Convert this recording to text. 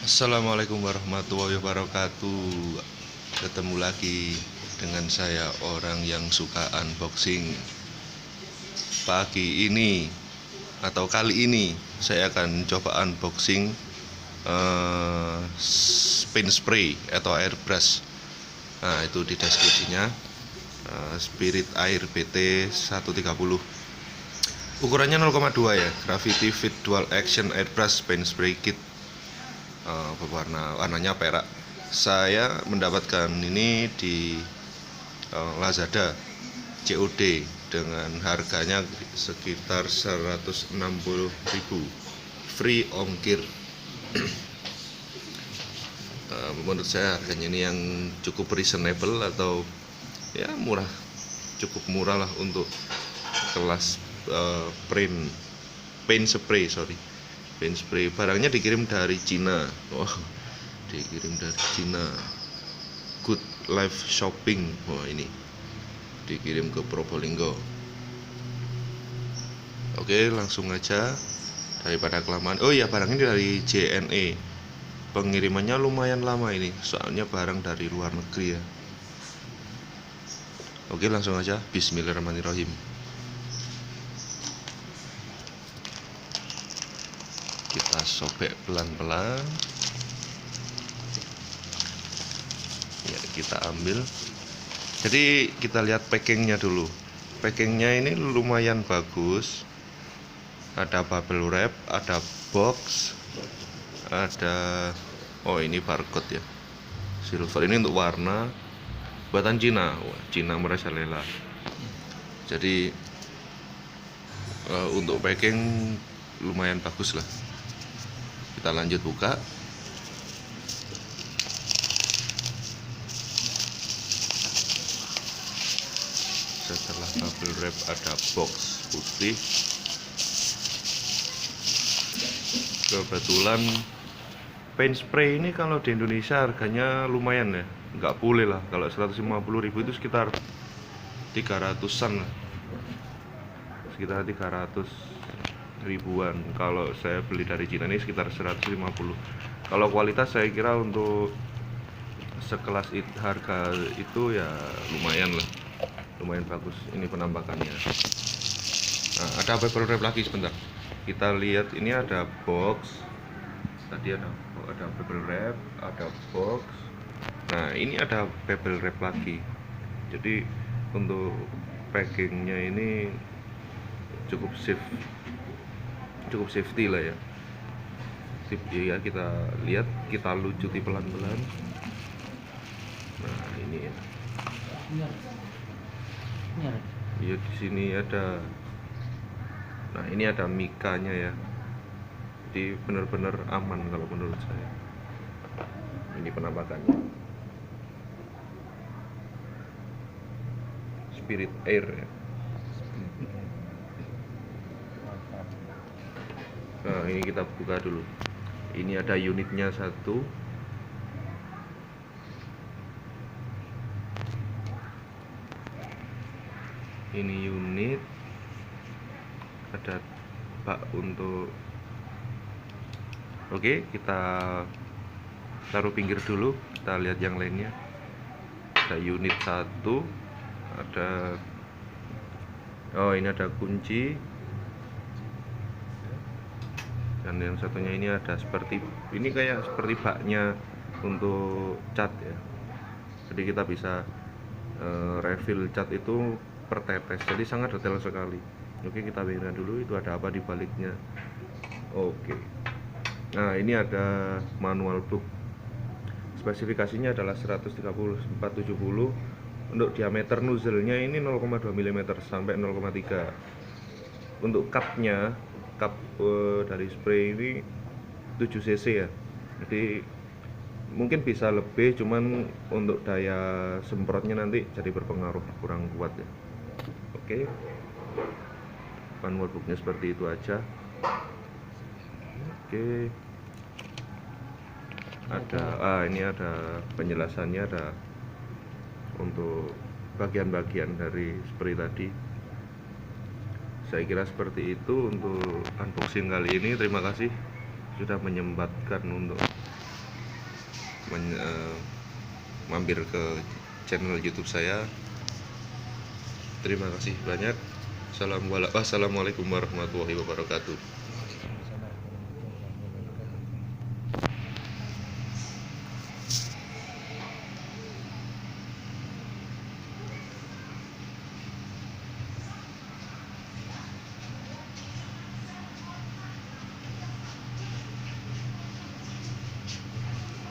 Assalamualaikum warahmatullahi wabarakatuh. Ketemu lagi dengan saya, orang yang suka unboxing. Pagi ini atau kali ini saya akan coba unboxing paint spray atau airbrush. Nah, itu di deskripsinya, Spirit Air BT 130. Ukurannya 0,2 ya, Gravity Fit Dual Action Airbrush Paint Spray Kit, warnanya perak. Saya mendapatkan ini di Lazada COD dengan harganya sekitar 160.000, free ongkir. Menurut saya harganya ini yang cukup reasonable atau ya murah, cukup murah lah untuk kelas paint spray. Barangnya dikirim dari Cina. Dikirim dari Cina. Good Life Shopping. Ini dikirim ke Probolinggo. Oke, langsung aja daripada kelamaan. Oh iya, barang ini dari JNE. Pengirimannya lumayan lama ini, soalnya barang dari luar negeri ya. Oke, langsung aja. Bismillahirrahmanirrahim. Kita sobek pelan-pelan. Ya, kita ambil. Jadi kita lihat packingnya dulu. Packingnya ini lumayan bagus. Ada bubble wrap, ada box, ada ini barcode ya. Silver ini untuk warna, buatan Cina. Cina merajalela. Jadi untuk packing lumayan bagus lah. Kita lanjut buka. Setelah bubble wrap ada box putih. Kebetulan paint spray ini kalau di Indonesia harganya lumayan ya, nggak boleh lah. Kalau 150.000 itu sekitar 300-an lah, sekitar 300 ribuan. Kalau saya beli dari Cina ini sekitar 150. Kalau kualitas saya kira untuk sekelas harga itu ya lumayan lah, lumayan bagus. Ini penampakannya. Nah, ada bubble wrap lagi sebentar. Kita lihat, ini ada box. Tadi ada bubble wrap, ada box. Nah, ini ada bubble wrap lagi. Jadi untuk packingnya ini cukup safety lah ya. Ya, kita lihat, kita lucuti pelan-pelan. Nah, ini ya. Ya, di sini ada. Nah, ini ada mikanya ya. Jadi benar-benar aman kalau menurut saya. Ini penampakannya. Spirit Air ya. Nah, ini kita buka dulu. Ini ada unitnya satu. Ini unit. Ada bak untuk. Oke, kita taruh pinggir dulu. Kita lihat yang lainnya. Ada unit satu. Ada. Ini ada kunci. Dan yang satunya ini ada seperti, ini kayak seperti baknya untuk cat ya. Jadi kita bisa refill cat itu per tetes. Jadi sangat detail sekali. Oke, kita lihat dulu itu ada apa di baliknya. Oke. Nah, ini ada manual book. Spesifikasinya adalah 130/470. Untuk diameter nozzle-nya ini 0,2 mm sampai 0,3. Untuk cupnya, cup dari spray ini 7 cc ya. Jadi mungkin bisa lebih, cuman untuk daya semprotnya nanti jadi berpengaruh, kurang kuat ya. Oke, manual booknya seperti itu aja. Oke, ada ini ada penjelasannya, ada untuk bagian-bagian dari spray tadi. Saya kira seperti itu untuk unboxing kali ini. Terima kasih sudah menyempatkan untuk mampir ke channel YouTube saya. Terima kasih banyak. Wassalamualaikum warahmatullahi wabarakatuh.